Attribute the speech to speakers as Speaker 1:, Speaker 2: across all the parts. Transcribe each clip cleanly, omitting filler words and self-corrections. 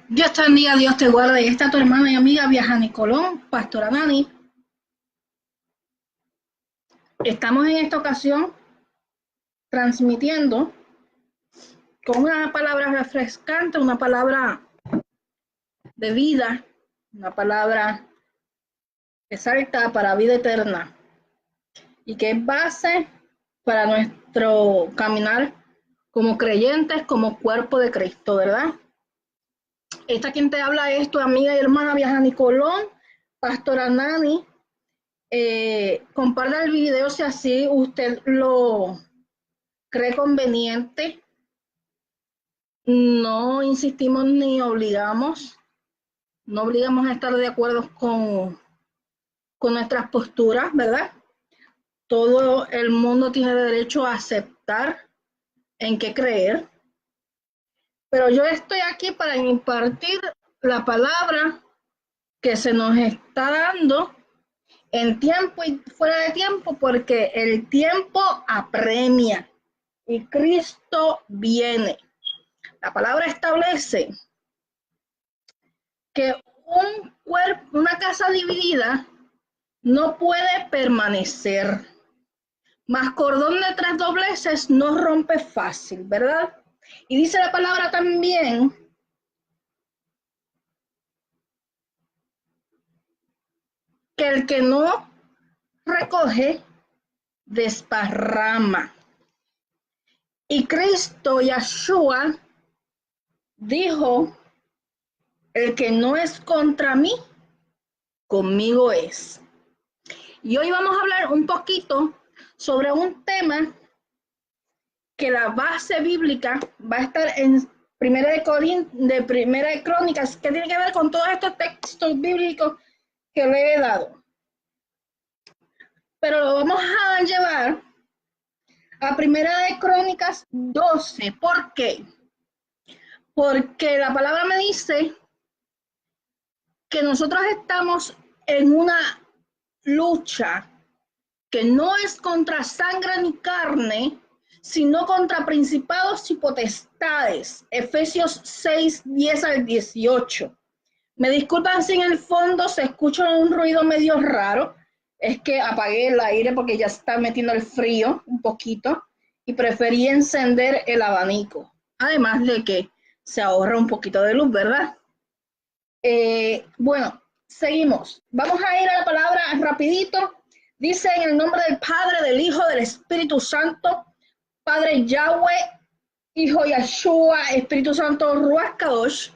Speaker 1: Dios te bendiga, Dios te guarde. Esta tu hermana y amiga Viajani Colón, Pastora Nani. Estamos en esta ocasión transmitiendo con una palabra refrescante, una palabra de vida, una palabra que salta para vida eterna y que es base para nuestro caminar como creyentes, como cuerpo de Cristo, ¿verdad? Esta quien te habla es tu amiga y hermana Viajani Colón, Pastora Nani. Comparta el video si así usted lo cree conveniente. No insistimos ni obligamos, no obligamos a estar de acuerdo con nuestras posturas, ¿verdad? Todo el mundo tiene derecho a aceptar en qué creer, pero yo estoy aquí para impartir la palabra que se nos está dando en tiempo y fuera de tiempo, porque el tiempo apremia y Cristo viene. La palabra establece que una casa dividida no puede permanecer, mas cordón de tres dobleces no rompe fácil, ¿verdad? Y dice la palabra también que el que no recoge, desparrama. Y Cristo, Yahshua, dijo, el que no es contra mí, conmigo es. Y hoy vamos a hablar un poquito sobre un tema que la base bíblica va a estar en Primera de Crónicas, que tiene que ver con todos estos textos bíblicos que le he dado. Pero lo vamos a llevar a Primera de Crónicas 12. ¿Por qué? Porque la palabra me dice que nosotros estamos en una lucha que no es contra sangre ni carne, sino contra principados y potestades. Efesios 6, 10 al 18. Me disculpan si en el fondo se escucha un ruido medio raro. Es que apagué el aire porque ya está metiendo el frío un poquito y preferí encender el abanico. Además de que se ahorra un poquito de luz, ¿verdad? Bueno, seguimos. Vamos a ir a la palabra rapidito. Dice en el nombre del Padre, del Hijo, del Espíritu Santo, Padre Yahweh, Hijo Yahshua, Espíritu Santo Ruach Kadosh,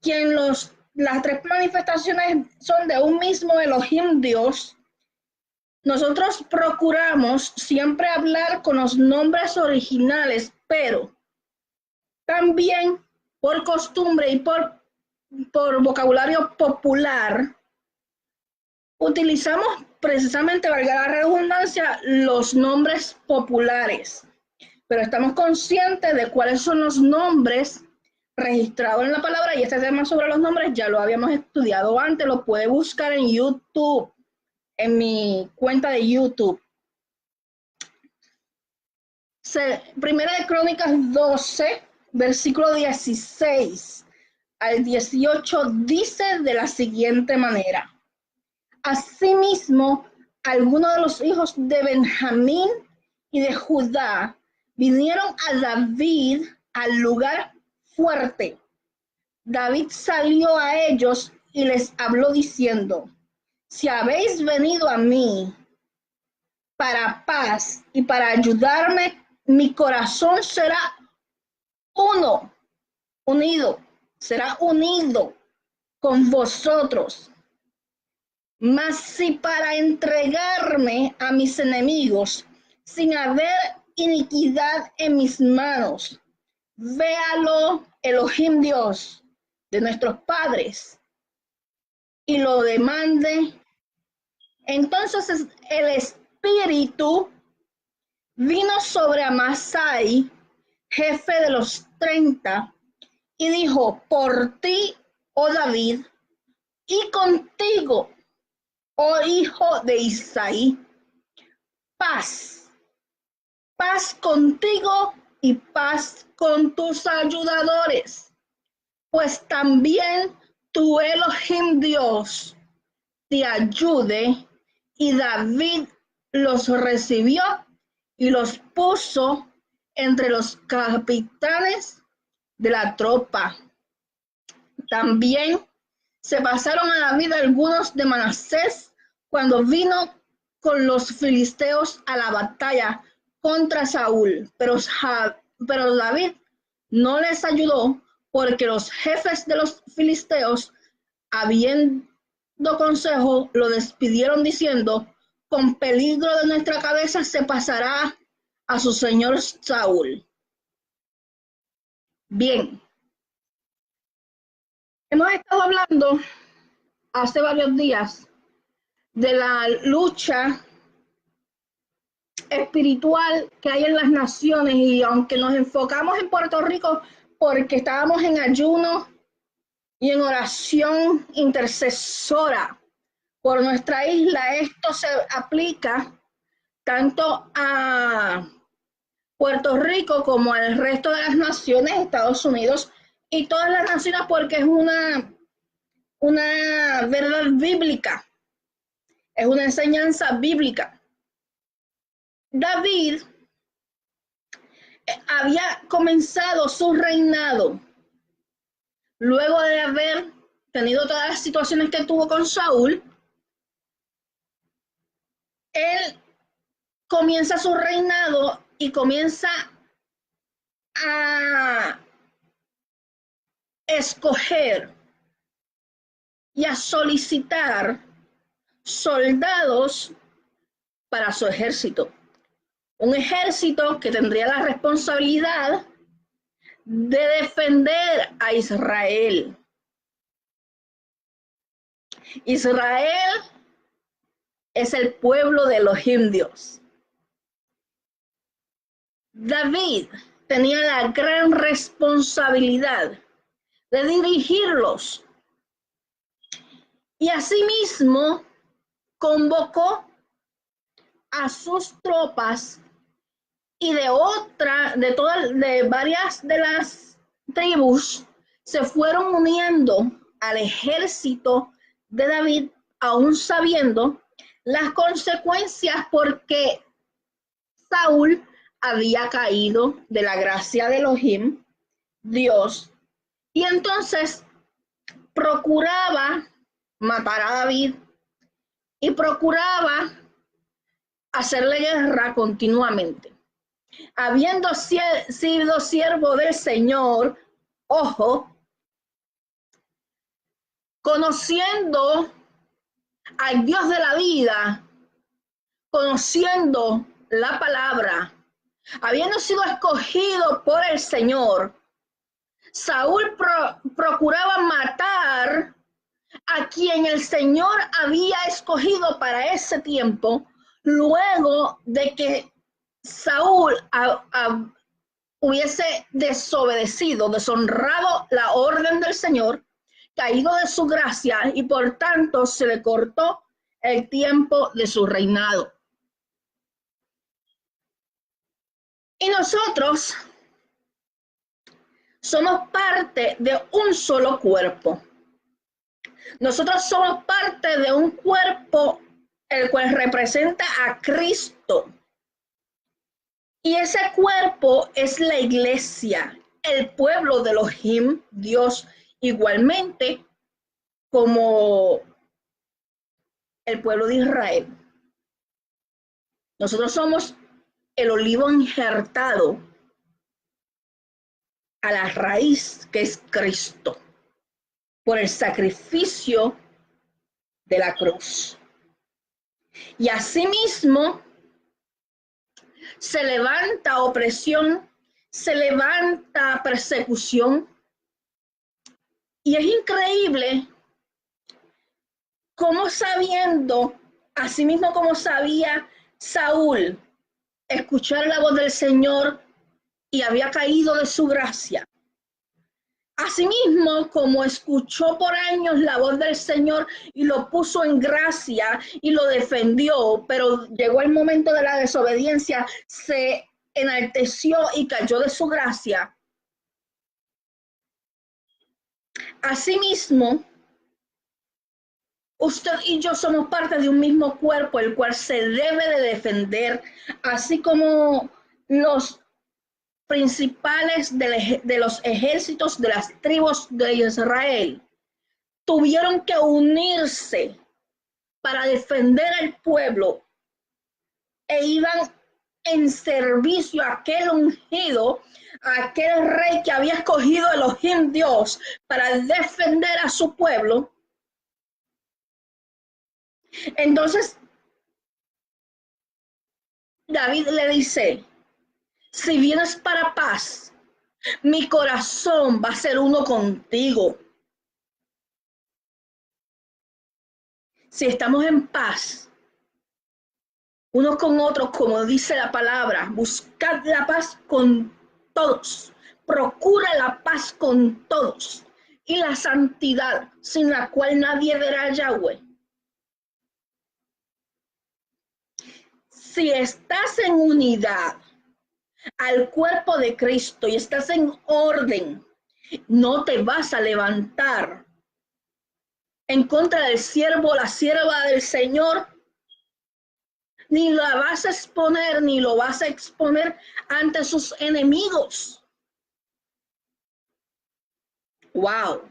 Speaker 1: quien las tres manifestaciones son de un mismo Elohim Dios. Nosotros procuramos siempre hablar con los nombres originales, pero también por costumbre y por vocabulario popular, utilizamos precisamente, valga la redundancia, los nombres populares, pero estamos conscientes de cuáles son los nombres registrados en la palabra, y este tema sobre los nombres ya lo habíamos estudiado antes, lo puede buscar en YouTube, en mi cuenta de YouTube. Primera de Crónicas 12, versículo 16 al 18, dice de la siguiente manera: asimismo, algunos de los hijos de Benjamín y de Judá vinieron a David al lugar fuerte. David salió a ellos y les habló diciendo: si habéis venido a mí para paz y para ayudarme, mi corazón será será unido con vosotros. Mas si para entregarme a mis enemigos, sin haber iniquidad en mis manos, véalo Elohim Dios de nuestros padres y lo demande, entonces el espíritu vino sobre Amasai, jefe de los 30, y dijo: por ti, oh David, y contigo, oh hijo de Isaí, paz, paz contigo y paz con tus ayudadores, pues también tu Elohim Dios te ayude. Y David los recibió y los puso entre los capitanes de la tropa. También se pasaron a David algunos de Manasés cuando vino con los filisteos a la batalla contra Saúl, pero David no les ayudó, porque los jefes de los filisteos, habiendo consejo, lo despidieron diciendo: con peligro de nuestra cabeza se pasará a su señor Saúl. Bien, hemos estado hablando hace varios días de la lucha espiritual que hay en las naciones, y aunque nos enfocamos en Puerto Rico porque estábamos en ayuno y en oración intercesora por nuestra isla, esto se aplica tanto a Puerto Rico como al resto de las naciones, Estados Unidos y todas las naciones, porque es una verdad bíblica, es una enseñanza bíblica. David había comenzado su reinado luego de haber tenido todas las situaciones que tuvo con Saúl. Él comienza su reinado y comienza a escoger y a solicitar soldados para su ejército. Un ejército que tendría la responsabilidad de defender a Israel. Israel es el pueblo de Elohim Dios. David tenía la gran responsabilidad de dirigirlos, y asimismo convocó a sus tropas y de varias de las tribus se fueron uniendo al ejército de David, aún sabiendo las consecuencias, porque Saúl había caído de la gracia de Elohim, Dios, y entonces procuraba matar a David y procuraba hacerle guerra continuamente. Habiendo sido siervo del Señor, ojo, conociendo al Dios de la vida, conociendo la palabra, habiendo sido escogido por el Señor, Saúl procuraba matar a quien el Señor había escogido para ese tiempo, luego de que Saúl hubiese desobedecido, deshonrado la orden del Señor, caído de su gracia, y por tanto se le cortó el tiempo de su reinado. Y nosotros somos parte de un solo cuerpo. Nosotros somos parte de un cuerpo el cual representa a Cristo. Y ese cuerpo es la iglesia, el pueblo de Elohim, Dios, igualmente como el pueblo de Israel. Nosotros somos el olivo injertado a la raíz, que es Cristo, por el sacrificio de la cruz. Y asimismo se levanta opresión, se levanta persecución, y es increíble cómo, sabiendo, asimismo como sabía Saúl escuchara la voz del Señor y había caído de su gracia. Asimismo, como escuchó por años la voz del Señor y lo puso en gracia y lo defendió, pero llegó el momento de la desobediencia, se enalteció y cayó de su gracia. Asimismo, usted y yo somos parte de un mismo cuerpo, el cual se debe de defender, así como los principales de los ejércitos de las tribus de Israel tuvieron que unirse para defender al pueblo e iban en servicio a aquel ungido, a aquel rey que había escogido Elohim Dios para defender a su pueblo. Entonces David le dice, si vienes para paz, mi corazón va a ser uno contigo. Si estamos en paz, unos con otros, como dice la palabra, buscad la paz con todos, procura la paz con todos y la santidad, sin la cual nadie verá a Yahweh. Si estás en unidad al cuerpo de Cristo y estás en orden, no te vas a levantar en contra del siervo o la sierva del Señor, ni la vas a exponer, ni lo vas a exponer ante sus enemigos. ¡Wow!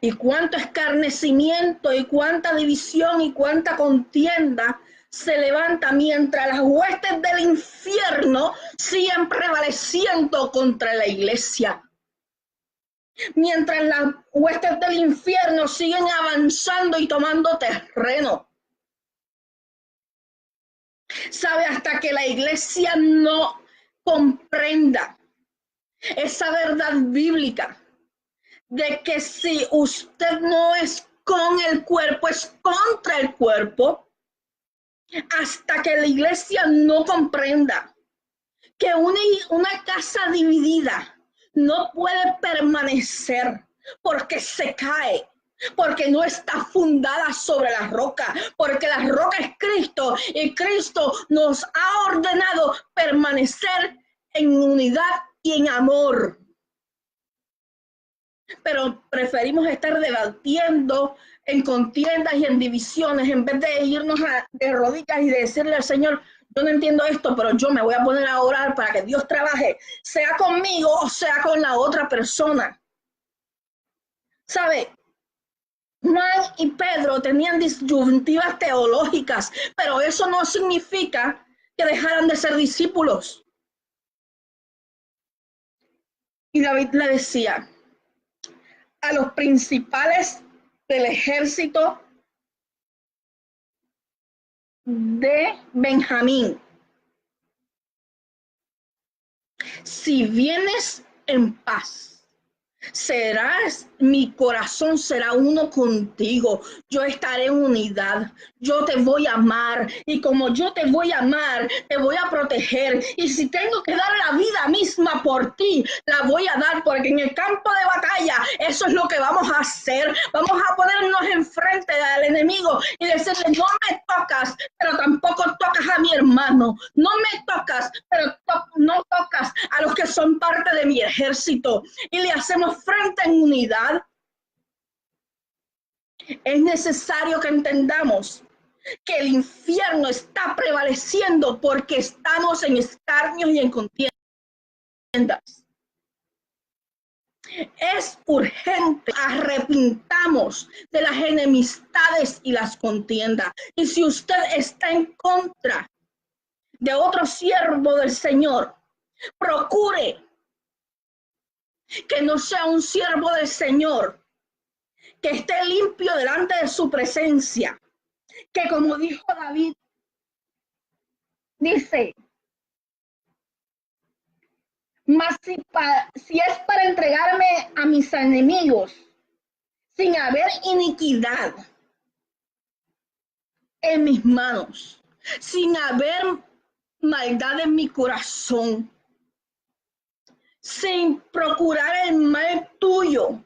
Speaker 1: Y cuánto escarnecimiento y cuánta división y cuánta contienda se levanta mientras las huestes del infierno siguen prevaleciendo contra la iglesia. Mientras las huestes del infierno siguen avanzando y tomando terreno. ¿Sabe? Hasta que la iglesia no comprenda esa verdad bíblica de que si usted no es con el cuerpo, es contra el cuerpo, hasta que la iglesia no comprenda que una casa dividida no puede permanecer porque se cae, porque no está fundada sobre la roca, porque la roca es Cristo y Cristo nos ha ordenado permanecer en unidad y en amor. Pero preferimos estar debatiendo en contiendas y en divisiones en vez de irnos de rodillas y de decirle al Señor, yo no entiendo esto, pero yo me voy a poner a orar para que Dios trabaje, sea conmigo o sea con la otra persona. ¿Sabe? Juan y Pedro tenían disyuntivas teológicas, pero eso no significa que dejaran de ser discípulos. Y David le decía a los principales del ejército de Benjamín, si vienes en paz, mi corazón será uno contigo, yo estaré en unidad, yo te voy a amar y como yo te voy a amar, te voy a proteger y si tengo que dar la vida misma por ti, la voy a dar porque en el campo de batalla eso es lo que vamos a hacer, vamos a ponernos enfrente al enemigo y decirle no me tocas, pero tampoco tocas a mi hermano, no me tocas, pero no tocas a los que son parte de mi ejército y le hacemos frente en unidad. Es necesario que entendamos que el infierno está prevaleciendo porque estamos en escarnios y en contiendas. Es urgente, arrepintamos de las enemistades y las contiendas. Y si usted está en contra de otro siervo del Señor, procure que no sea un siervo del Señor, que esté limpio delante de su presencia, que como dijo David, dice, mas si es para entregarme a mis enemigos, sin haber iniquidad en mis manos, sin haber maldad en mi corazón, sin procurar el mal tuyo,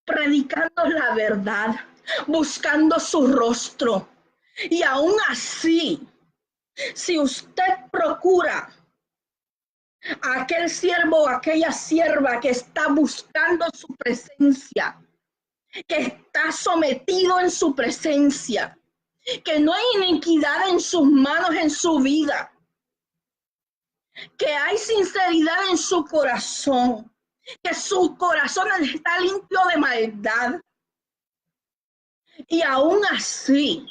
Speaker 1: predicando la verdad, buscando su rostro. Y aún así, si usted procura a aquel siervo o aquella sierva que está buscando su presencia, que está sometido en su presencia, que no hay iniquidad en sus manos, en su vida, que hay sinceridad en su corazón, que su corazón está limpio de maldad, y aún así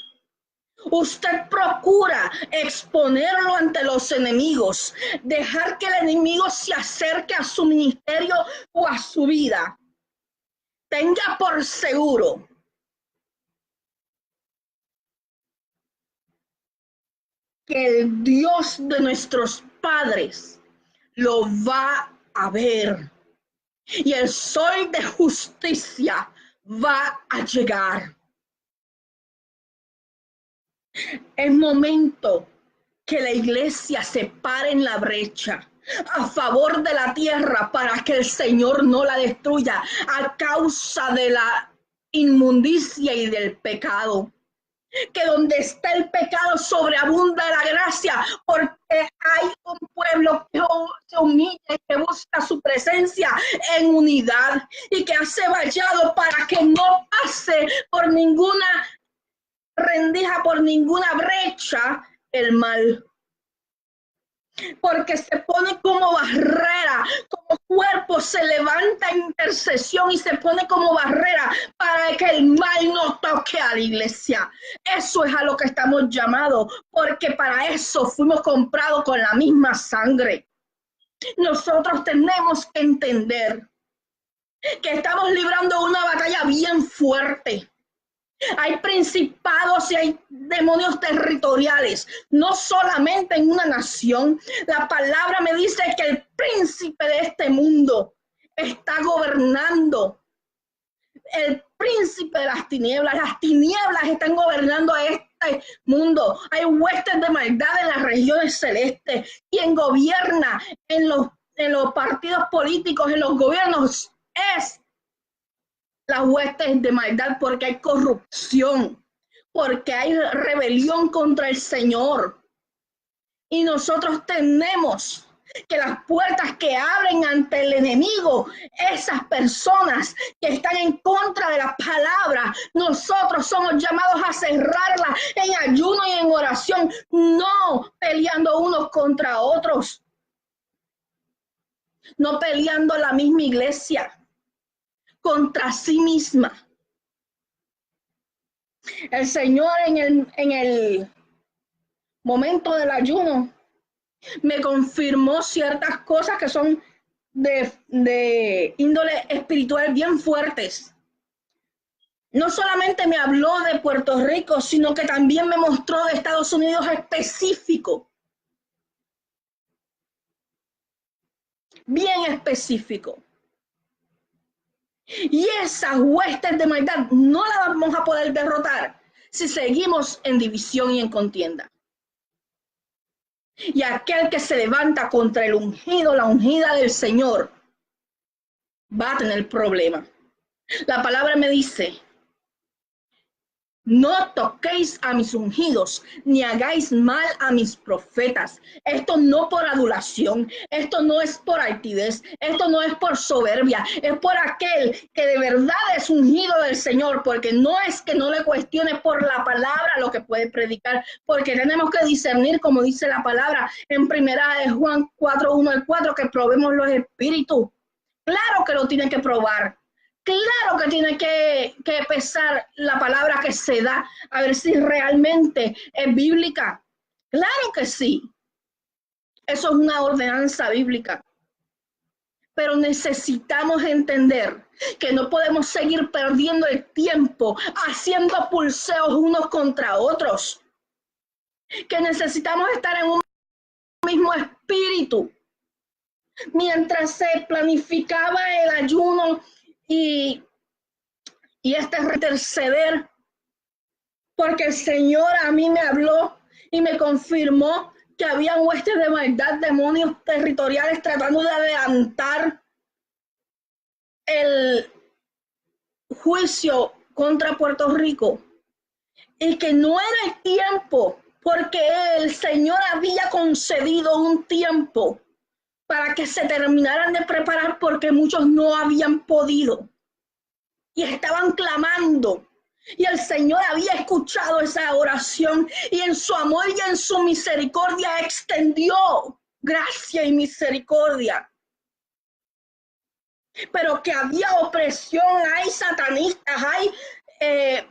Speaker 1: usted procura exponerlo ante los enemigos, dejar que el enemigo se acerque a su ministerio o a su vida, tenga por seguro que el Dios de nuestros padres lo va a ver y el sol de justicia va a llegar. Es momento que la iglesia se pare en la brecha a favor de la tierra para que el Señor no la destruya a causa de la inmundicia y del pecado. Que donde está el pecado sobreabunda la gracia, porque hay un pueblo que se humilla y que busca su presencia en unidad y que hace vallado para que no pase por ninguna rendija, por ninguna brecha el mal. Porque se pone como barrera, como cuerpo se levanta en intercesión y se pone como barrera para que el mal no toque a la iglesia. Eso es a lo que estamos llamados, porque para eso fuimos comprados con la misma sangre. Nosotros tenemos que entender que estamos librando una batalla bien fuerte. Hay principados y hay demonios territoriales, no solamente en una nación. La palabra me dice que el príncipe de este mundo está gobernando. El príncipe de las tinieblas están gobernando a este mundo. Hay huestes de maldad en las regiones celestes. Quien gobierna en los partidos políticos, en los gobiernos, es las huestes de maldad, porque hay corrupción, porque hay rebelión contra el Señor. Y nosotros tenemos que las puertas que abren ante el enemigo, esas personas que están en contra de la palabra, nosotros somos llamados a cerrarla en ayuno y en oración, no peleando unos contra otros, no peleando la misma iglesia contra sí misma. El Señor en el momento del ayuno me confirmó ciertas cosas que son de índole espiritual bien fuertes. No solamente me habló de Puerto Rico, sino que también me mostró de Estados Unidos específico, bien específico. Y esas huestes de maldad no las vamos a poder derrotar si seguimos en división y en contienda. Y aquel que se levanta contra el ungido, la ungida del Señor, va a tener problema. La palabra me dice: no toquéis a mis ungidos, ni hagáis mal a mis profetas. Esto no por adulación, esto no es por altivez, esto no es por soberbia, es por aquel que de verdad es ungido del Señor, porque no es que no le cuestione por la palabra lo que puede predicar, porque tenemos que discernir, como dice la palabra en primera de Juan 4:1-4, que probemos los espíritus. Claro que lo tiene que probar. Claro que tiene que pesar la palabra que se da, a ver si realmente es bíblica. Claro que sí. Eso es una ordenanza bíblica. Pero necesitamos entender que no podemos seguir perdiendo el tiempo haciendo pulseos unos contra otros. Que necesitamos estar en un mismo espíritu. Mientras se planificaba el ayuno y este interceder, porque el Señor a mí me habló y me confirmó que había huestes de maldad, demonios territoriales tratando de adelantar el juicio contra Puerto Rico y que no era el tiempo, porque el Señor había concedido un tiempo para que se terminaran de preparar porque muchos no habían podido y estaban clamando. Y el Señor había escuchado esa oración y en su amor y en su misericordia extendió gracia y misericordia. Pero que había opresión, hay satanistas, hay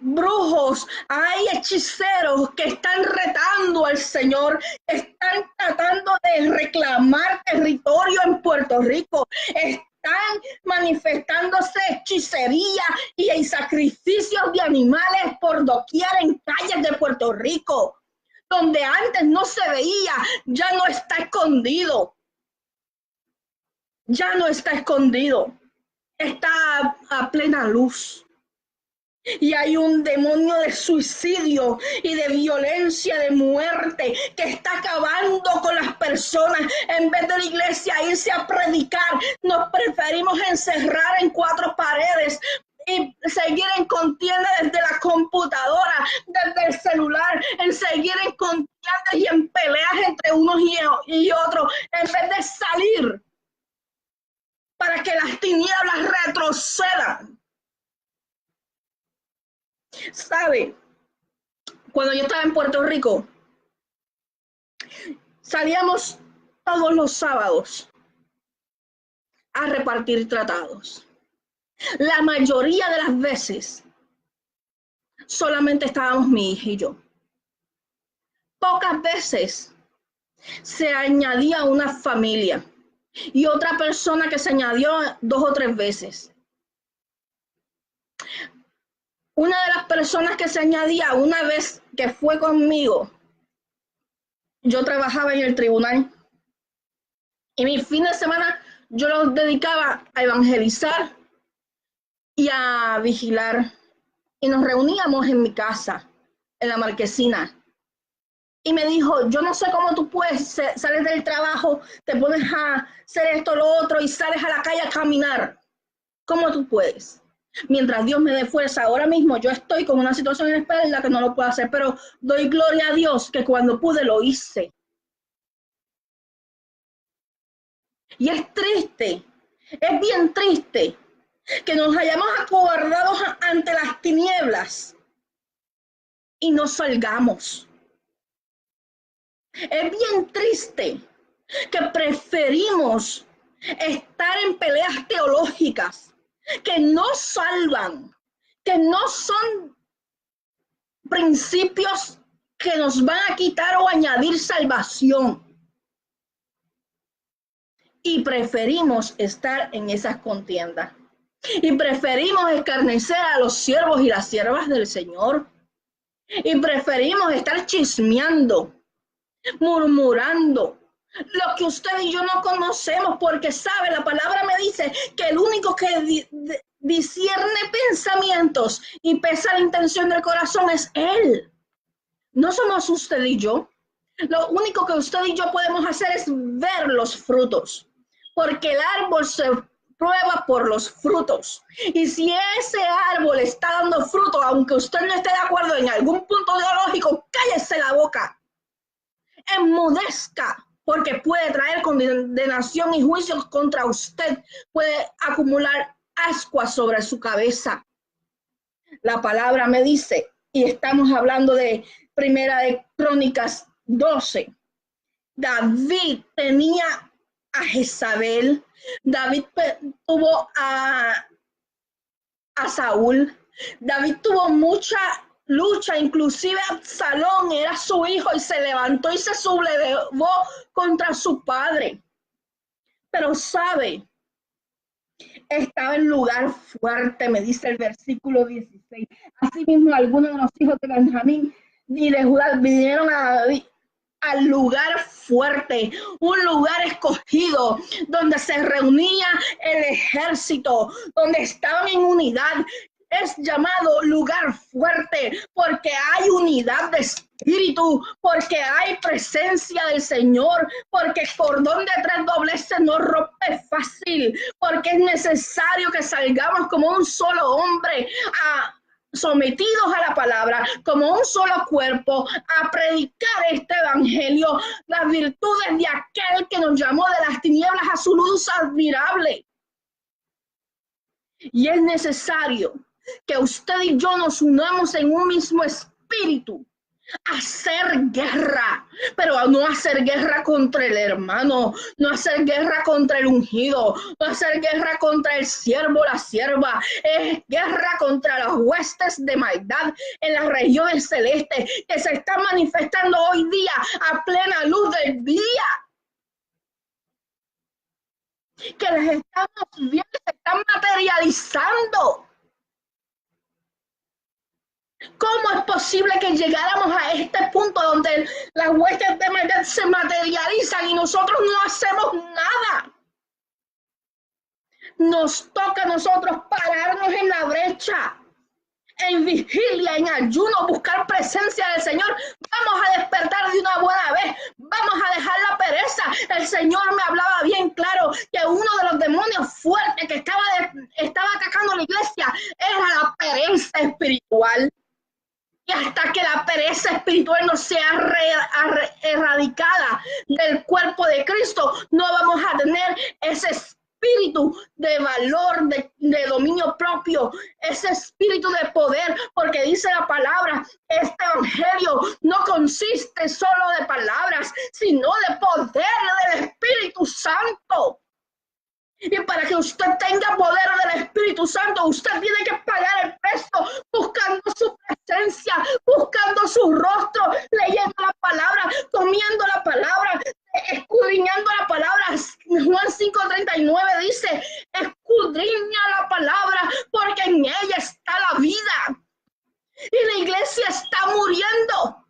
Speaker 1: brujos, hay hechiceros que están retando al Señor, están tratando de reclamar territorio en Puerto Rico, están manifestándose hechicería y sacrificios de animales por doquier en calles de Puerto Rico, donde antes no se veía, ya no está escondido. Ya no está escondido, está a plena luz. Y hay un demonio de suicidio y de violencia, de muerte, que está acabando con las personas. En vez de la iglesia irse a predicar, nos preferimos encerrar en cuatro paredes y seguir en contienda desde la computadora, desde el celular, en seguir en contiendas y en peleas entre unos y otros, en vez de salir para que las tinieblas retrocedan. ¿Sabe? Cuando yo estaba en Puerto Rico, salíamos todos los sábados a repartir tratados. La mayoría de las veces solamente estábamos mi hija y yo. Pocas veces se añadía una familia y otra persona que se añadió 2 o 3 veces. Una de las personas que se añadía una vez que fue conmigo, yo trabajaba en el tribunal y mi fin de semana yo los dedicaba a evangelizar y a vigilar. Y nos reuníamos en mi casa, en la Marquesina. Y me dijo, yo no sé cómo tú puedes, sales del trabajo, te pones a hacer esto, lo otro y sales a la calle a caminar. ¿Cómo tú puedes? Mientras Dios me dé fuerza, ahora mismo yo estoy con una situación en la espalda que no lo puedo hacer, pero doy gloria a Dios que cuando pude lo hice. Y es triste, es bien triste que nos hayamos acobardados ante las tinieblas y no salgamos. Es bien triste que preferimos estar en peleas teológicas que no salvan, que no son principios que nos van a quitar o añadir salvación. Y preferimos estar en esas contiendas. Y preferimos escarnecer a los siervos y las siervas del Señor. Y preferimos estar chismeando, murmurando lo que usted y yo no conocemos, porque sabe, la palabra me dice que el único que discierne pensamientos y pesa la intención del corazón es Él. No somos usted y yo. Lo único que usted y yo podemos hacer es ver los frutos, porque el árbol se prueba por los frutos. Y si ese árbol está dando fruto, aunque usted no esté de acuerdo en algún punto teológico, cállese la boca, enmudezca, porque puede traer condenación y juicios contra usted, puede acumular ascuas sobre su cabeza. La palabra me dice, y estamos hablando de Primera de Crónicas 12, David tenía a Jezabel, David tuvo a Saúl, David tuvo mucha lucha, inclusive Absalón era su hijo y se levantó y se sublevó contra su padre. Pero sabe, estaba en lugar fuerte, me dice el versículo 16. Asimismo, algunos de los hijos de Benjamín y de Judá vinieron a David al lugar fuerte, un lugar escogido, donde se reunía el ejército, donde estaban en unidad. es llamado lugar fuerte, porque hay unidad de espíritu, porque hay presencia del Señor, porque cordón de tres dobleces no rompe fácil, porque es necesario que salgamos como un solo hombre sometidos a la palabra, como un solo cuerpo, a predicar este evangelio, las virtudes de aquel que nos llamó de las tinieblas a su luz admirable. Y es necesario que usted y yo nos unamos en un mismo espíritu, hacer guerra, pero no hacer guerra contra el hermano, no hacer guerra contra el ungido, no hacer guerra contra el siervo, la sierva, es guerra contra las huestes de maldad en las regiones celestes que se están manifestando hoy día a plena luz del día, que las estamos viendo, se están materializando. ¿Cómo es posible que llegáramos a este punto donde las huestes de maldad se materializan y nosotros no hacemos nada? Nos toca a nosotros pararnos en la brecha, en vigilia, en ayuno, buscar presencia del Señor. Vamos a despertar de una buena vez, vamos a dejar la pereza. El Señor me hablaba bien claro que uno de los demonios fuertes que estaba atacando la iglesia era la pereza espiritual. Y hasta que la pereza espiritual no sea erradicada del cuerpo de Cristo, no vamos a tener ese espíritu de valor, de dominio propio, ese espíritu de poder, porque dice la palabra, este evangelio no consiste solo de palabras, sino de poder del Espíritu Santo. Y para que usted tenga poder del Espíritu Santo, usted tiene que pagar el precio, buscando su presencia, buscando su rostro, leyendo la palabra, comiendo la palabra, escudriñando la palabra. Juan 5:39 dice, escudriña la palabra, porque en ella está la vida. Y la iglesia está muriendo.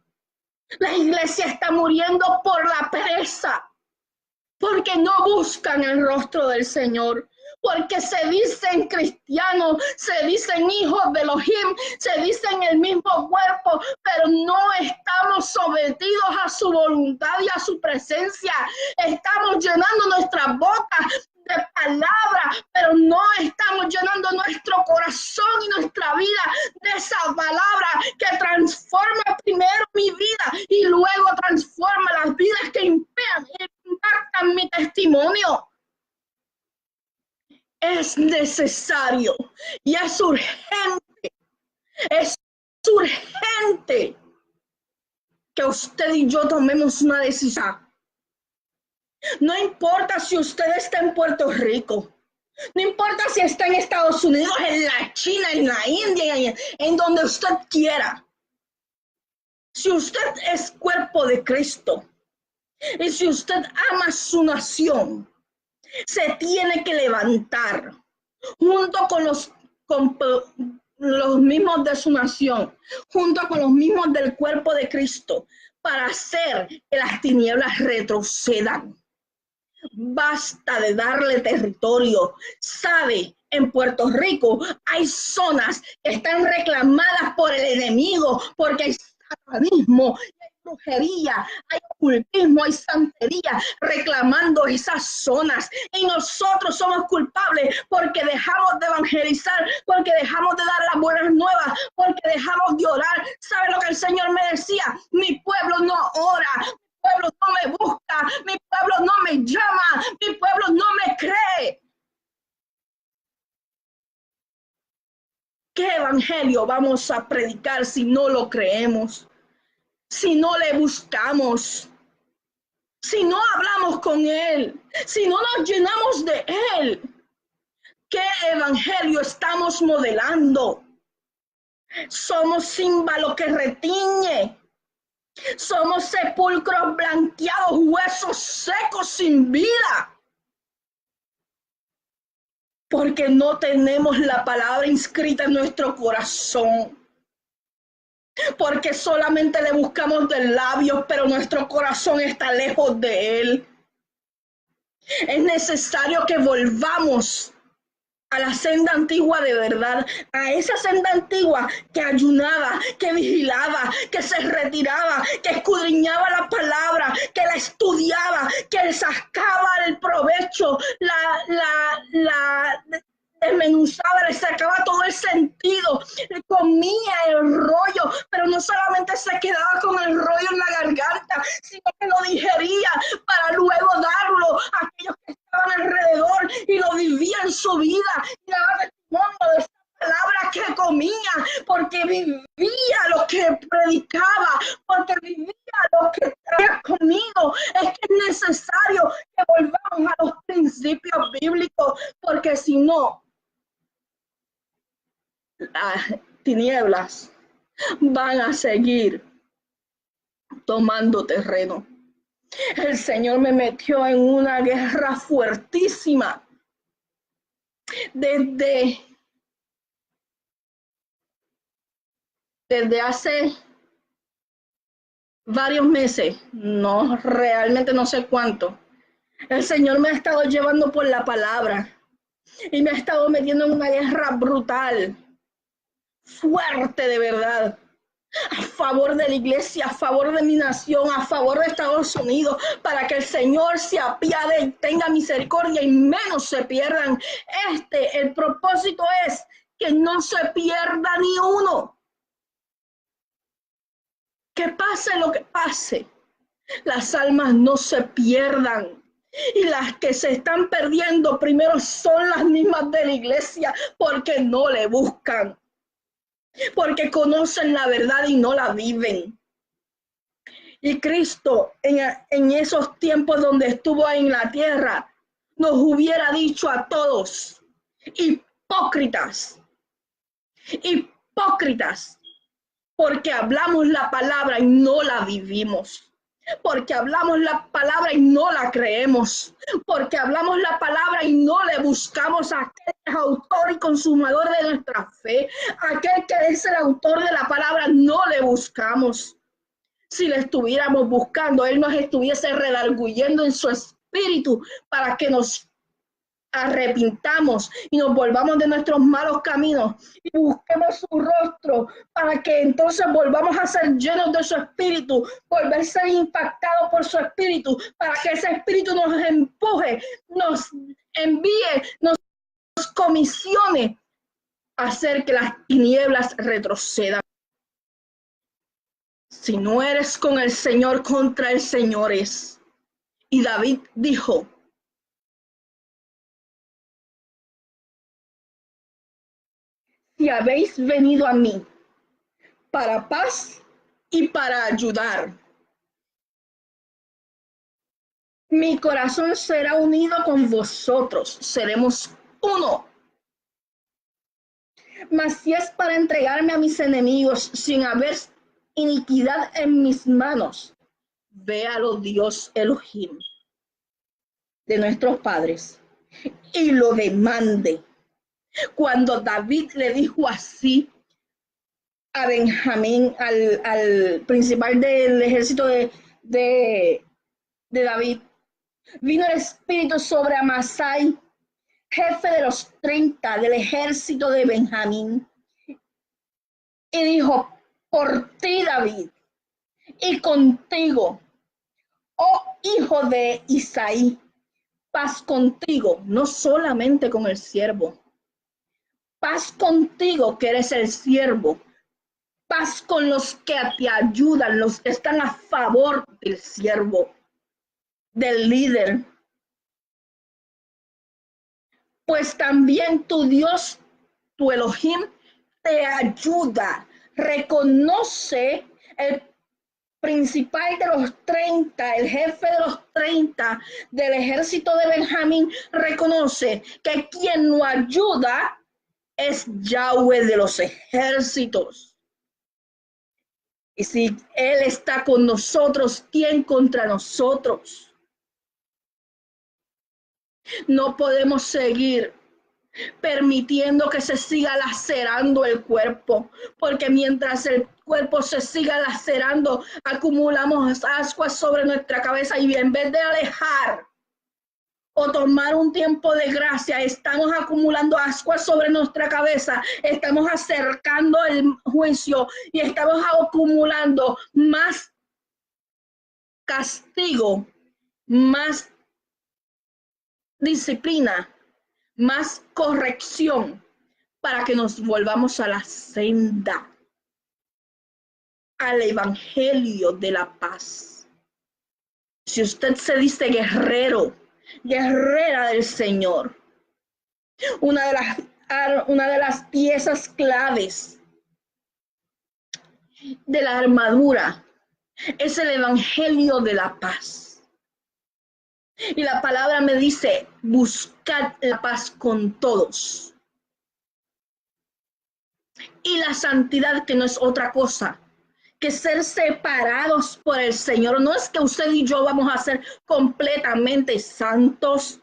Speaker 1: La iglesia está muriendo por la pereza, porque no buscan el rostro del Señor, porque se dicen cristianos, se dicen hijos de Elohim, se dicen el mismo cuerpo, pero no estamos sometidos a su voluntad y a su presencia. Estamos llenando nuestras bocas de palabra, pero no estamos llenando nuestro corazón y nuestra vida de esa palabra que transforma primero mi vida y luego transforma las vidas que impactan mi testimonio. Es necesario y es urgente que usted y yo tomemos una decisión. No importa si usted está en Puerto Rico, no importa si está en Estados Unidos, en la China, en la India, en donde usted quiera. Si usted es cuerpo de Cristo y si usted ama su nación, se tiene que levantar junto con los mismos de su nación, junto con los mismos del cuerpo de Cristo, para hacer que las tinieblas retrocedan. Basta de darle territorio. Sabe, en Puerto Rico hay zonas que están reclamadas por el enemigo porque hay satanismo, hay brujería, hay ocultismo, hay santería reclamando esas zonas. Y nosotros somos culpables porque dejamos de evangelizar, porque dejamos de dar las buenas nuevas, porque dejamos de orar. ¿Sabe lo que el Señor me decía? Mi pueblo no ora. Mi pueblo no me busca, mi pueblo no me llama, mi pueblo no me cree. ¿Qué evangelio vamos a predicar si no lo creemos? Si no le buscamos, si no hablamos con Él, si no nos llenamos de Él. ¿Qué evangelio estamos modelando? Somos címbalo que retiñe. Somos sepulcros blanqueados, huesos secos sin vida. Porque no tenemos la palabra inscrita en nuestro corazón. Porque solamente le buscamos de labios, pero nuestro corazón está lejos de Él. Es necesario que volvamos a la senda antigua de verdad, a esa senda antigua que ayunaba, que vigilaba, que se retiraba, que escudriñaba la palabra, que la estudiaba, que sacaba el provecho, la desmenuzaba, le sacaba todo el sentido, le comía el rollo, pero no solamente se quedaba con el rollo en la garganta, sino que lo digería para luego darlo a aquellos que estaban alrededor y lo vivía en su vida y daba testimonio de esa palabra que comía, porque vivía lo que predicaba, porque vivía lo que había comido. Es que es necesario que volvamos a los principios bíblicos, porque si no, las tinieblas van a seguir tomando terreno. El Señor me metió en una guerra fuertísima desde hace varios meses, no, realmente no sé cuánto. El Señor me ha estado llevando por la palabra y me ha estado metiendo en una guerra brutal, fuerte de verdad, a favor de la iglesia, a favor de mi nación, a favor de Estados Unidos, para que el Señor se apiade y tenga misericordia y menos se pierdan. El propósito es que no se pierda ni uno. Que pase lo que pase, las almas no se pierdan. Y las que se están perdiendo primero son las mismas de la iglesia, porque no le buscan, porque conocen la verdad y no la viven. Y Cristo en esos tiempos donde estuvo en la tierra, nos hubiera dicho a todos: hipócritas, hipócritas, porque hablamos la palabra y no la vivimos. Porque hablamos la palabra y no la creemos, porque hablamos la palabra y no le buscamos a aquel que es autor y consumador de nuestra fe, aquel que es el autor de la palabra, no le buscamos. Si le estuviéramos buscando, Él nos estuviese redarguyendo en su espíritu para que nos arrepintamos y nos volvamos de nuestros malos caminos y busquemos su rostro para que entonces volvamos a ser llenos de su espíritu, volver a ser impactados por su espíritu, para que ese espíritu nos empuje, nos envíe, nos comisione a hacer que las tinieblas retrocedan. Si no eres con el Señor, contra el Señor es. Y David dijo: si habéis venido a mí para paz y para ayudar, mi corazón será unido con vosotros, seremos uno. Mas si es para entregarme a mis enemigos sin haber iniquidad en mis manos, véalo Dios Elohim de nuestros padres y lo demande. Cuando David le dijo así a Benjamín, al principal del ejército de David, vino el espíritu sobre Amasai, jefe de los 30 del ejército de Benjamín, y dijo: por ti, David, y contigo, oh hijo de Isaí, paz contigo, no solamente con el siervo, paz contigo que eres el siervo, paz con los que te ayudan, los que están a favor del siervo, del líder. Pues también tu Dios, tu Elohim, te ayuda. Reconoce el principal de los 30, el jefe de los 30 del ejército de Benjamín, reconoce que quien lo ayuda es Yahweh de los ejércitos. Y si Él está con nosotros, ¿quién contra nosotros? No podemos seguir permitiendo que se siga lacerando el cuerpo, porque mientras el cuerpo se siga lacerando, acumulamos ascuas sobre nuestra cabeza y en vez de alejar o tomar un tiempo de gracia, estamos acumulando ascuas sobre nuestra cabeza, estamos acercando el juicio y estamos acumulando más castigo, más disciplina, más corrección para que nos volvamos a la senda, al evangelio de la paz. Si usted se dice guerrero, guerrera del Señor, una de las piezas claves de la armadura es el evangelio de la paz. Y la palabra me dice, buscad la paz con todos. Y la santidad, que no es otra cosa que ser separados por el Señor. No es que usted y yo vamos a ser completamente santos,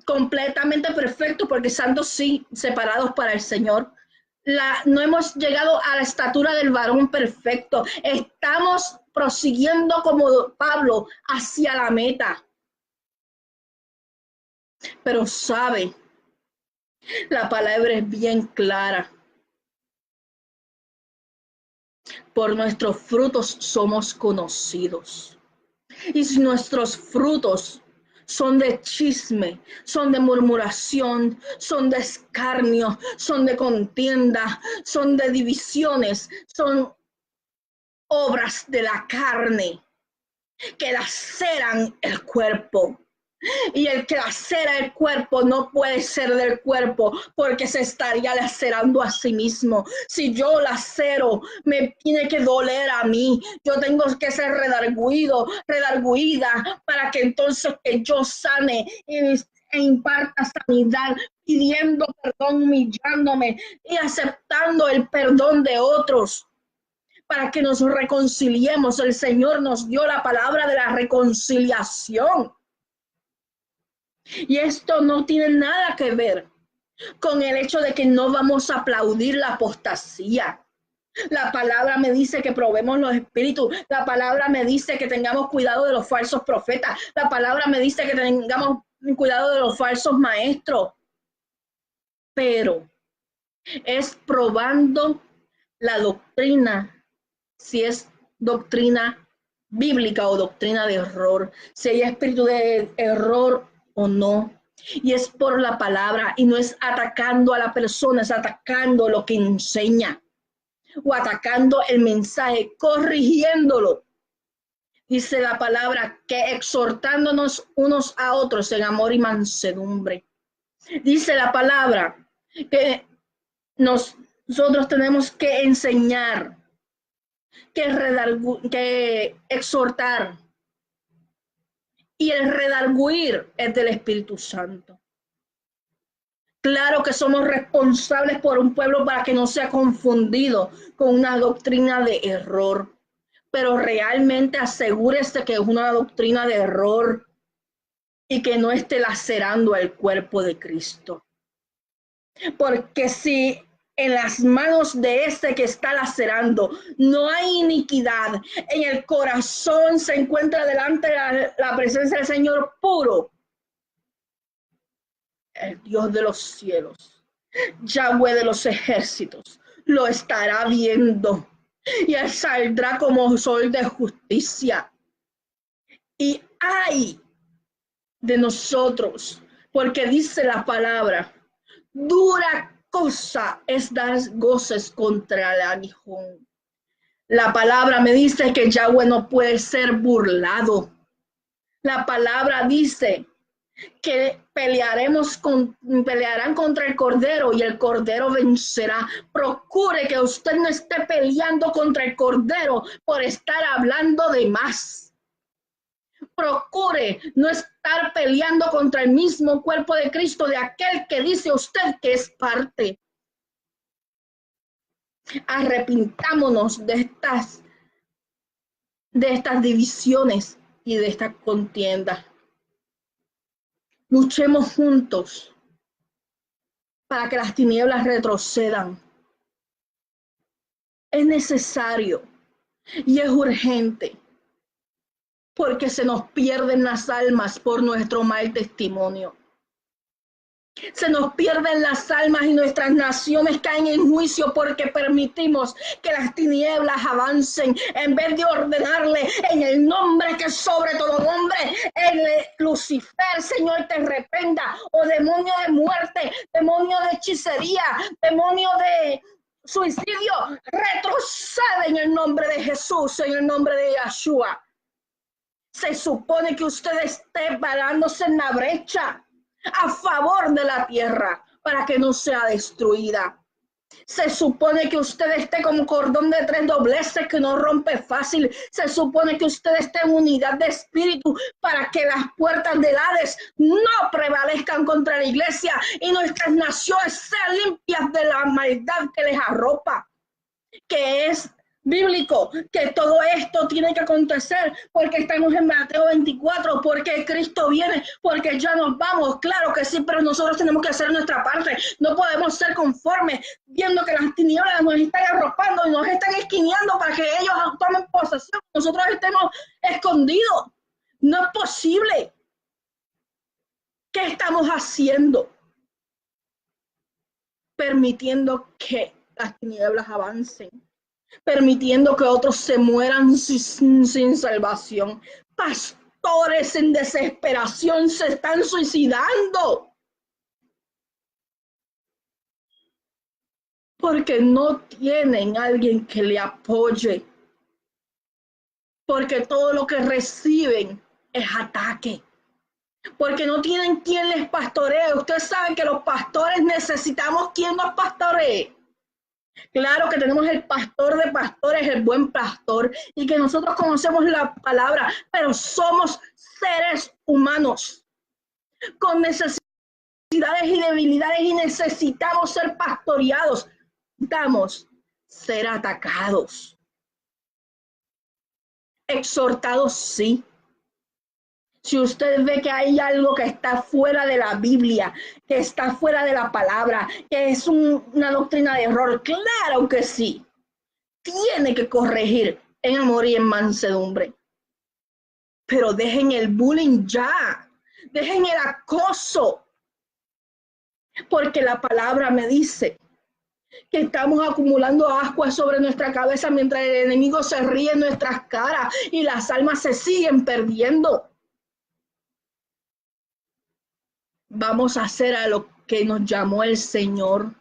Speaker 1: completamente perfectos, porque santos sí, separados para el Señor. No hemos llegado a la estatura del varón perfecto. Estamos prosiguiendo como Pablo hacia la meta. Pero sabe, la palabra es bien clara. Por nuestros frutos somos conocidos. Y si nuestros frutos son de chisme, son de murmuración, son de escarnio, son de contienda, son de divisiones, son obras de la carne que laceran el cuerpo. Y el que lacera el cuerpo no puede ser del cuerpo, porque se estaría lacerando a sí mismo. Si yo lacero, me tiene que doler a mí. Yo tengo que ser redarguida, para que entonces que yo sane e imparta sanidad, pidiendo perdón, humillándome y aceptando el perdón de otros, para que nos reconciliemos. El Señor nos dio la palabra de la reconciliación. Y esto no tiene nada que ver con el hecho de que no vamos a aplaudir la apostasía. La palabra me dice que probemos los espíritus. La palabra me dice que tengamos cuidado de los falsos profetas. La palabra me dice que tengamos cuidado de los falsos maestros. Pero es probando la doctrina, si es doctrina bíblica o doctrina de error, si hay espíritu de error o no. Y es por la palabra, y no es atacando a la persona, es atacando lo que enseña o atacando el mensaje, corrigiéndolo. Dice la palabra que exhortándonos unos a otros en amor y mansedumbre. Dice la palabra que nosotros tenemos que enseñar, que exhortar. Y el redarguir es del Espíritu Santo. Claro que somos responsables por un pueblo para que no sea confundido con una doctrina de error, pero realmente asegúrese que es una doctrina de error y que no esté lacerando al cuerpo de Cristo. Porque si en las manos de ese que está lacerando no hay iniquidad, en el corazón se encuentra delante de la presencia del Señor puro, el Dios de los cielos, Yahweh de los ejércitos, lo estará viendo y él saldrá como sol de justicia. Y ay de nosotros, porque dice la palabra, dura cosa es dar goces contra el aguijón. La palabra me dice que Yahweh no puede ser burlado. La palabra dice que pelearán contra el cordero y el cordero vencerá. Procure que usted no esté peleando contra el cordero por estar hablando de más. Procure no estar peleando contra el mismo cuerpo de Cristo, de aquel que dice usted que es parte. Arrepintámonos de estas divisiones y de esta contienda. Luchemos juntos para que las tinieblas retrocedan. Es necesario y es urgente porque se nos pierden las almas por nuestro mal testimonio. Se nos pierden las almas y nuestras naciones caen en juicio porque permitimos que las tinieblas avancen en vez de ordenarle en el nombre que es sobre todo nombre, el Lucifer, Señor, te reprenda, o demonio de muerte, demonio de hechicería, demonio de suicidio, retrocede en el nombre de Jesús, en el nombre de Yeshua. Se supone que usted esté parándose en la brecha a favor de la tierra para que no sea destruida. Se supone que usted esté como cordón de tres dobleces que no rompe fácil. Se supone que usted esté en unidad de espíritu para que las puertas del Hades no prevalezcan contra la iglesia y nuestras naciones sean limpias de la maldad que les arropa, que es bíblico, que todo esto tiene que acontecer porque estamos en Mateo 24, porque Cristo viene, porque ya nos vamos, claro que sí, pero nosotros tenemos que hacer nuestra parte. No podemos ser conformes viendo que las tinieblas nos están arropando y nos están esquineando para que ellos tomen posesión, nosotros estemos escondidos. No es posible. ¿Qué estamos haciendo? Permitiendo que las tinieblas avancen, permitiendo que otros se mueran sin salvación. Pastores en desesperación se están suicidando porque no tienen alguien que le apoye, porque todo lo que reciben es ataque, porque no tienen quien les pastoree. Ustedes saben que los pastores necesitamos quien nos pastoree. Claro que tenemos el pastor de pastores, el buen pastor, y que nosotros conocemos la palabra, pero somos seres humanos con necesidades y debilidades y necesitamos ser pastoreados. Necesitamos ser atacados, exhortados, sí. Si usted ve que hay algo que está fuera de la Biblia, que está fuera de la palabra, que es una doctrina de error, claro que sí. Tiene que corregir en amor y en mansedumbre. Pero dejen el bullying ya. Dejen el acoso. Porque la palabra me dice que estamos acumulando ascuas sobre nuestra cabeza mientras el enemigo se ríe en nuestras caras y las almas se siguen perdiendo. Vamos a hacer a lo que nos llamó el Señor,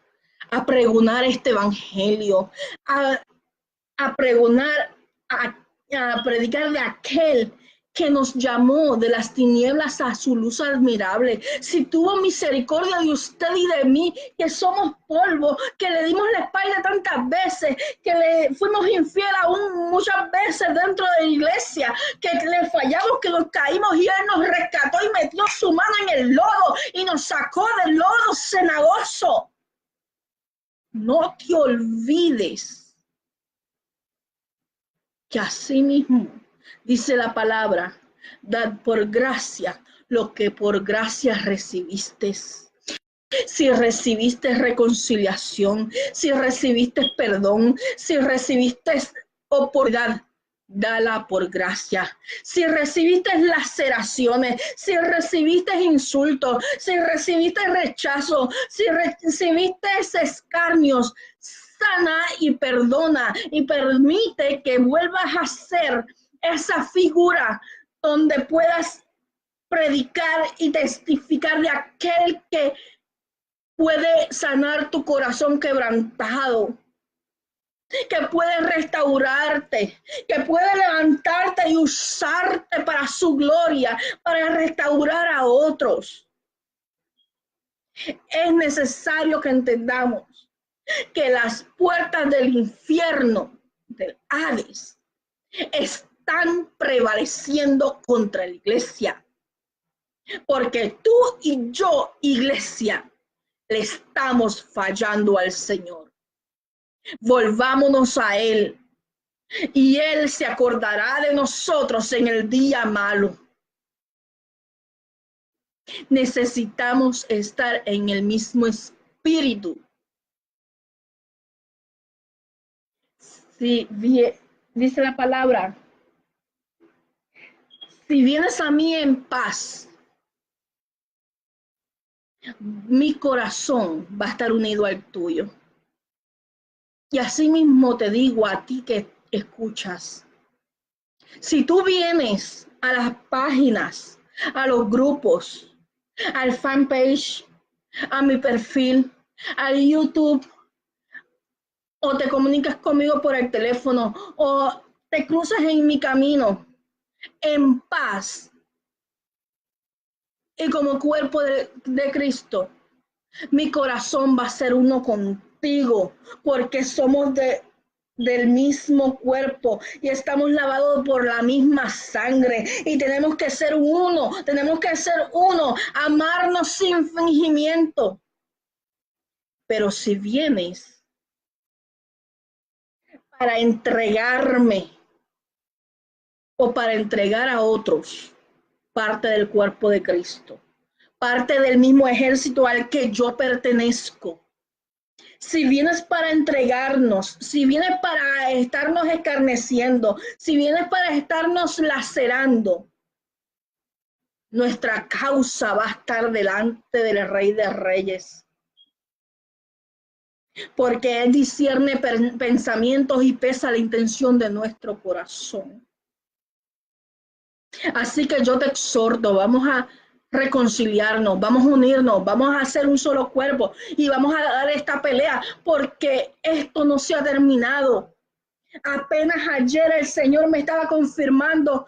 Speaker 1: a pregonar este evangelio, a pregonar, a predicar de aquel que nos llamó de las tinieblas a su luz admirable. Si tuvo misericordia de usted y de mí, que somos polvo, que le dimos la espalda tantas veces, que le fuimos infiel aún muchas veces dentro de la iglesia, que le fallamos, que nos caímos y Él nos rescató y metió su mano en el lodo y nos sacó del lodo cenagoso. No te olvides que así mismo dice la palabra, dad por gracia lo que por gracia recibiste. Si recibiste reconciliación, si recibiste perdón, si recibiste oportunidad, dala por gracia. Si recibiste laceraciones, si recibiste insultos, si recibiste rechazo, si recibiste escarnios, sana y perdona y permite que vuelvas a ser esa figura donde puedas predicar y testificar de aquel que puede sanar tu corazón quebrantado, que puede restaurarte, que puede levantarte y usarte para su gloria, para restaurar a otros. Es necesario que entendamos que las puertas del infierno, del Hades, están prevaleciendo contra la iglesia. Porque tú y yo, iglesia, le estamos fallando al Señor. Volvámonos a Él y Él se acordará de nosotros en el día malo. Necesitamos estar en el mismo espíritu. Sí, dice la palabra, Si vienes a mí en paz, mi corazón va a estar unido al tuyo. Y así mismo te digo a ti que escuchas. Si tú vienes a las páginas, a los grupos, al fanpage, a mi perfil, al YouTube, o te comunicas conmigo por el teléfono, o te cruzas en mi camino en paz y como cuerpo de Cristo, mi corazón va a ser uno contigo, porque somos del mismo cuerpo y estamos lavados por la misma sangre y tenemos que ser uno, amarnos sin fingimiento. Pero si vienes para entregarme o para entregar a otros parte del cuerpo de Cristo, parte del mismo ejército al que yo pertenezco, si vienes para entregarnos, si vienes para estarnos escarneciendo, si vienes para estarnos lacerando, nuestra causa va a estar delante del Rey de Reyes. Porque Él discierne pensamientos y pesa la intención de nuestro corazón. Así que yo te exhorto, vamos a reconciliarnos, vamos a unirnos, vamos a hacer un solo cuerpo y vamos a dar esta pelea porque esto no se ha terminado. Apenas ayer el Señor me estaba confirmando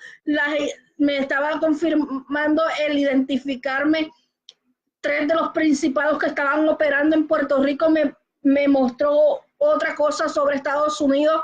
Speaker 1: el identificarme 3 de los principados que estaban operando en Puerto Rico. Me mostró otra cosa sobre Estados Unidos.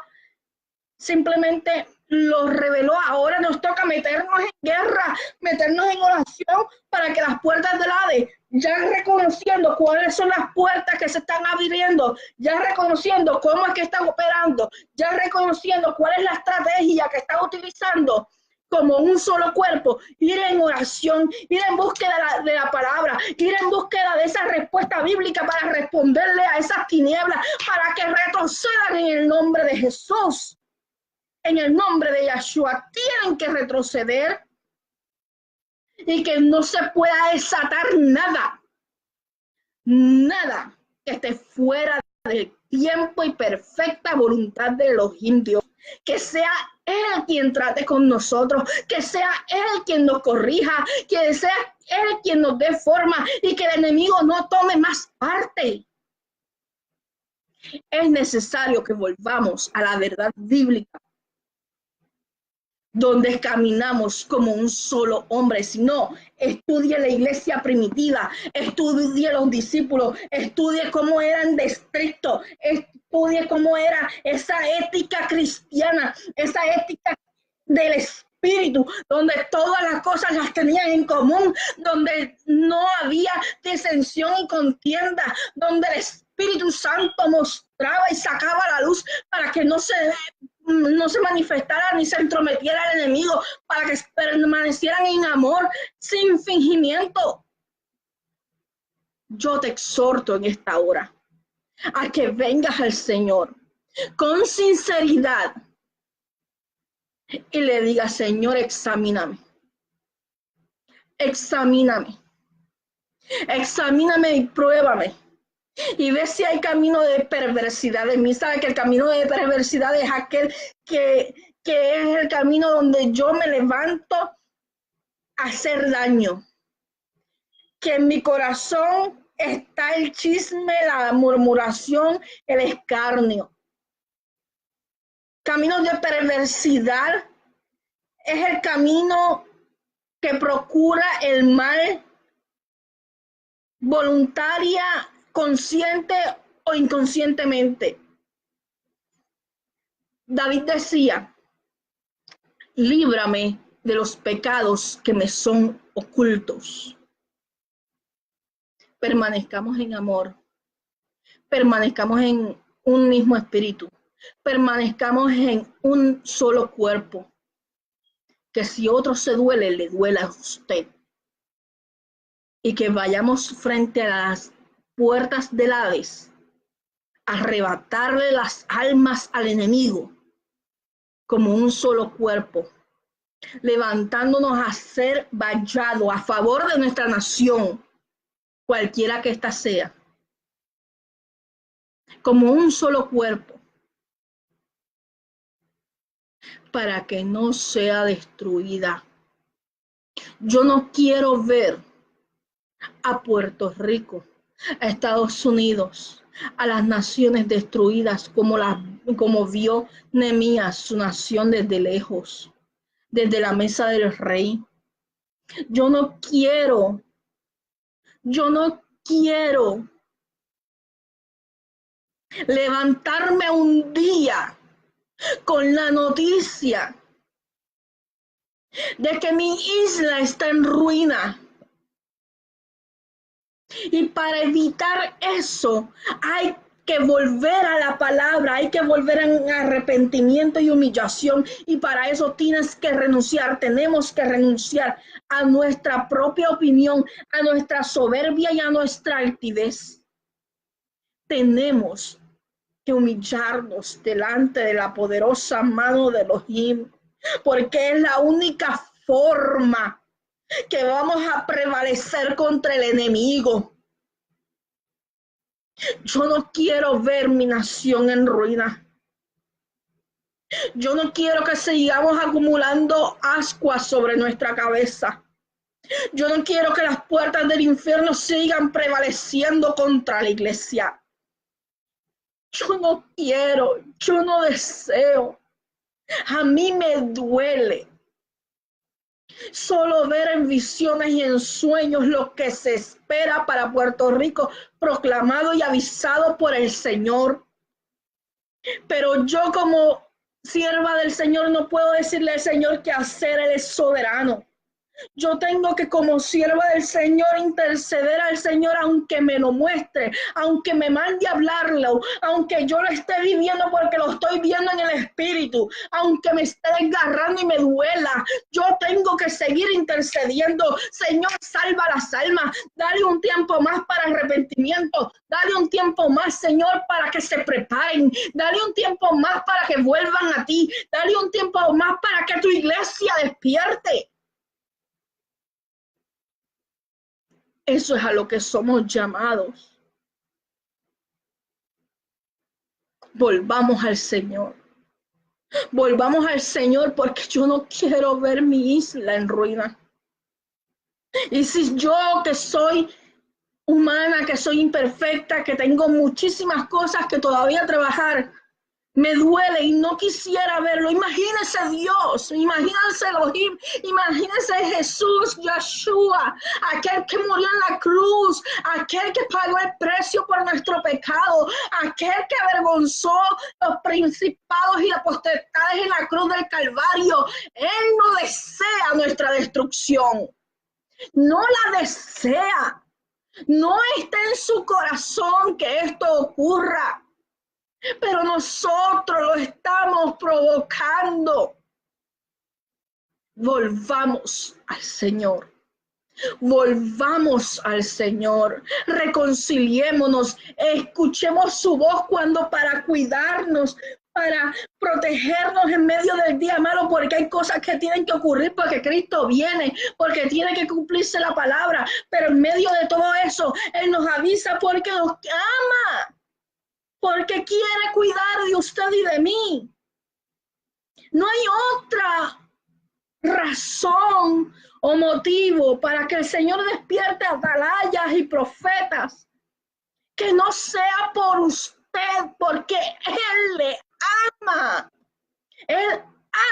Speaker 1: Simplemente lo reveló. Ahora nos toca meternos en guerra, meternos en oración para que las puertas del Hades, ya reconociendo cuáles son las puertas que se están abriendo, ya reconociendo cómo es que están operando, ya reconociendo cuál es la estrategia que están utilizando, como un solo cuerpo, ir en oración, ir en búsqueda de la palabra, ir en búsqueda de esa respuesta bíblica para responderle a esas tinieblas, para que retrocedan en el nombre de Jesús. En el nombre de Yahshua tienen que retroceder y que no se pueda desatar nada que esté fuera del tiempo y perfecta voluntad de los indios. Que sea Él quien trate con nosotros, que sea Él quien nos corrija, que sea Él quien nos dé forma y que el enemigo no tome más parte. Es necesario que volvamos a la verdad bíblica, donde caminamos como un solo hombre. Si no, estudie la iglesia primitiva, estudie los discípulos, estudie cómo eran de estricto, estudie cómo era esa ética cristiana, esa ética del espíritu, donde todas las cosas las tenían en común, donde no había disensión y contienda, donde el Espíritu Santo mostraba y sacaba la luz para que no se manifestara ni se entrometiera el enemigo, para que permanecieran en amor sin fingimiento. Yo te exhorto en esta hora a que vengas al Señor con sinceridad y le digas: Señor, examíname, examíname, examíname y pruébame. Y ve si hay camino de perversidad en mí. Sabe que el camino de perversidad es aquel que es el camino donde yo me levanto a hacer daño. Que en mi corazón está el chisme, la murmuración, el escarnio. Camino de perversidad es el camino que procura el mal, voluntaria, consciente o inconscientemente. David decía: líbrame de los pecados que me son ocultos. Permanezcamos en amor, permanezcamos en un mismo espíritu, permanezcamos en un solo cuerpo. Que si otro se duele, le duela a usted. Y que vayamos frente a las puertas del Hades, arrebatarle las almas al enemigo como un solo cuerpo, levantándonos a ser vallado a favor de nuestra nación, cualquiera que ésta sea, como un solo cuerpo, para que no sea destruida. Yo no quiero ver a Puerto Rico, a Estados Unidos, a las naciones destruidas como vio Nehemías, su nación desde lejos, desde la mesa del rey. Yo no quiero levantarme un día con la noticia de que mi isla está en ruina. Y para evitar eso, hay que volver a la palabra, hay que volver en arrepentimiento y humillación. Y para eso tienes que renunciar, tenemos que renunciar a nuestra propia opinión, a nuestra soberbia y a nuestra altivez. Tenemos que humillarnos delante de la poderosa mano de Elohim, porque es la única forma que vamos a prevalecer contra el enemigo. Yo no quiero ver mi nación en ruina. Yo no quiero que sigamos acumulando ascuas sobre nuestra cabeza. Yo no quiero que las puertas del infierno sigan prevaleciendo contra la iglesia. Yo no quiero, yo no deseo. A mí me duele solo ver en visiones y en sueños lo que se espera para Puerto Rico, proclamado y avisado por el Señor. Pero yo como sierva del Señor no puedo decirle al Señor qué hacer, Él es soberano. Yo tengo que como sierva del Señor interceder al Señor aunque me lo muestre, aunque me mande a hablarlo, aunque yo lo esté viviendo porque lo estoy viendo en el espíritu, aunque me esté desgarrando y me duela, yo tengo que seguir intercediendo. Señor, salva las almas, dale un tiempo más para arrepentimiento, dale un tiempo más, Señor, para que se preparen, dale un tiempo más para que vuelvan a ti, dale un tiempo más para que tu iglesia despierte. Eso es a lo que somos llamados. Volvamos al Señor. Volvamos al Señor porque yo no quiero ver mi isla en ruina. Y si yo que soy humana, que soy imperfecta, que tengo muchísimas cosas que todavía trabajar, me duele y no quisiera verlo. Imagínese Dios, imagínese Elohim, imagínese Jesús, Yeshua, aquel que murió en la cruz, aquel que pagó el precio por nuestro pecado, aquel que avergonzó los principados y las potestades en la cruz del Calvario. Él no desea nuestra destrucción, no la desea, no está en su corazón que esto ocurra. Pero nosotros lo estamos provocando. Volvamos al Señor. Volvamos al Señor. Reconciliémonos. Escuchemos su voz cuando para cuidarnos, para protegernos en medio del día malo, porque hay cosas que tienen que ocurrir porque Cristo viene, porque tiene que cumplirse la palabra. Pero en medio de todo eso, Él nos avisa porque nos ama. Porque quiere cuidar de usted y de mí. No hay otra razón o motivo para que el Señor despierte atalayas y profetas que no sea por usted, porque Él le ama. Él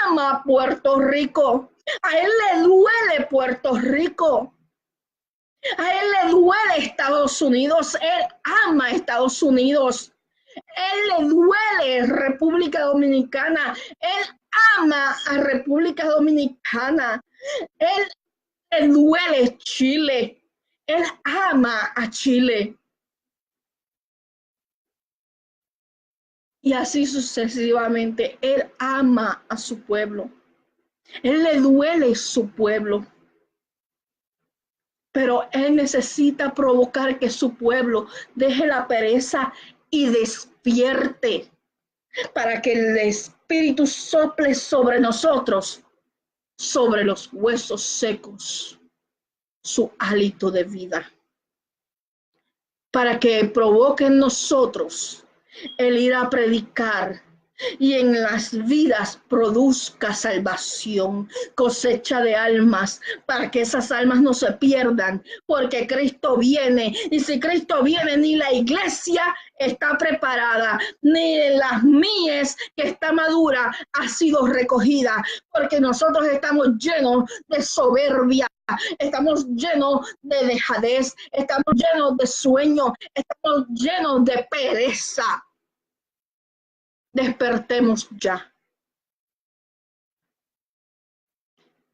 Speaker 1: ama Puerto Rico. A Él le duele Puerto Rico. A Él le duele Estados Unidos. Él ama Estados Unidos. Él le duele República Dominicana. Él ama a República Dominicana. Él le duele Chile. Él ama a Chile. Y así sucesivamente. Él ama a su pueblo. Él le duele su pueblo. Pero Él necesita provocar que su pueblo deje la pereza y despierte para que el Espíritu sople sobre nosotros sobre los huesos secos su hálito de vida, para que provoque en nosotros el ir a predicar y en las vidas produzca salvación, cosecha de almas, para que esas almas no se pierdan, porque Cristo viene, y si Cristo viene, ni la iglesia está preparada, ni las mies que está madura ha sido recogida, porque nosotros estamos llenos de soberbia, estamos llenos de dejadez, estamos llenos de sueño, estamos llenos de pereza. Despertemos ya.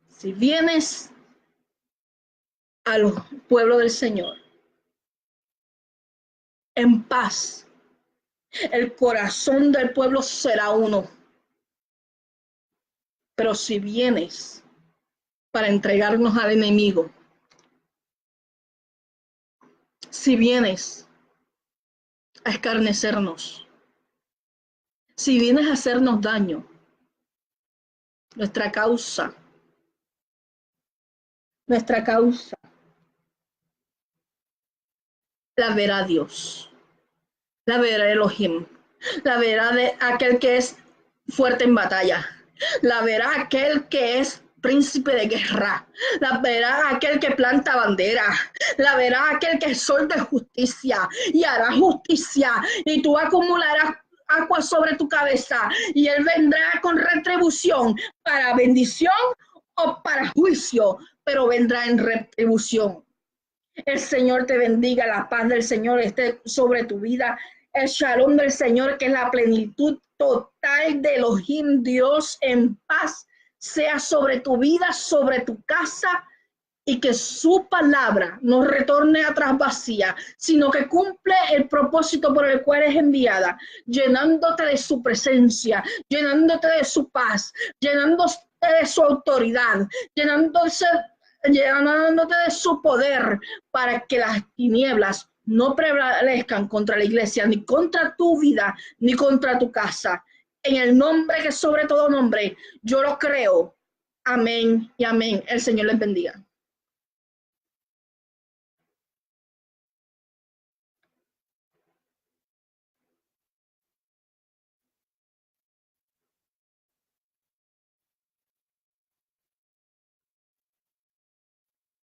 Speaker 1: Si vienes al pueblo del Señor en paz, el corazón del pueblo será uno. Pero si vienes para entregarnos al enemigo, si vienes a escarnecernos, si vienes a hacernos daño, nuestra causa la verá Dios, la verá Elohim, la verá de aquel que es fuerte en batalla, la verá aquel que es príncipe de guerra, la verá aquel que planta bandera, la verá aquel que es sol de justicia y hará justicia, y tú acumularás agua sobre tu cabeza, y él vendrá con retribución para bendición o para juicio, pero vendrá en retribución. El Señor te bendiga, la paz del Señor esté sobre tu vida, el shalom del Señor, que es la plenitud total de Elohim, Dios en paz, sea sobre tu vida, sobre tu casa, y que su palabra no retorne atrás vacía, sino que cumple el propósito por el cual es enviada, llenándote de su presencia, llenándote de su paz, llenándote de su autoridad, llenándote de su poder, para que las tinieblas no prevalezcan contra la iglesia, ni contra tu vida, ni contra tu casa. En el nombre que sobre todo nombre, yo lo creo. Amén y amén. El Señor les bendiga.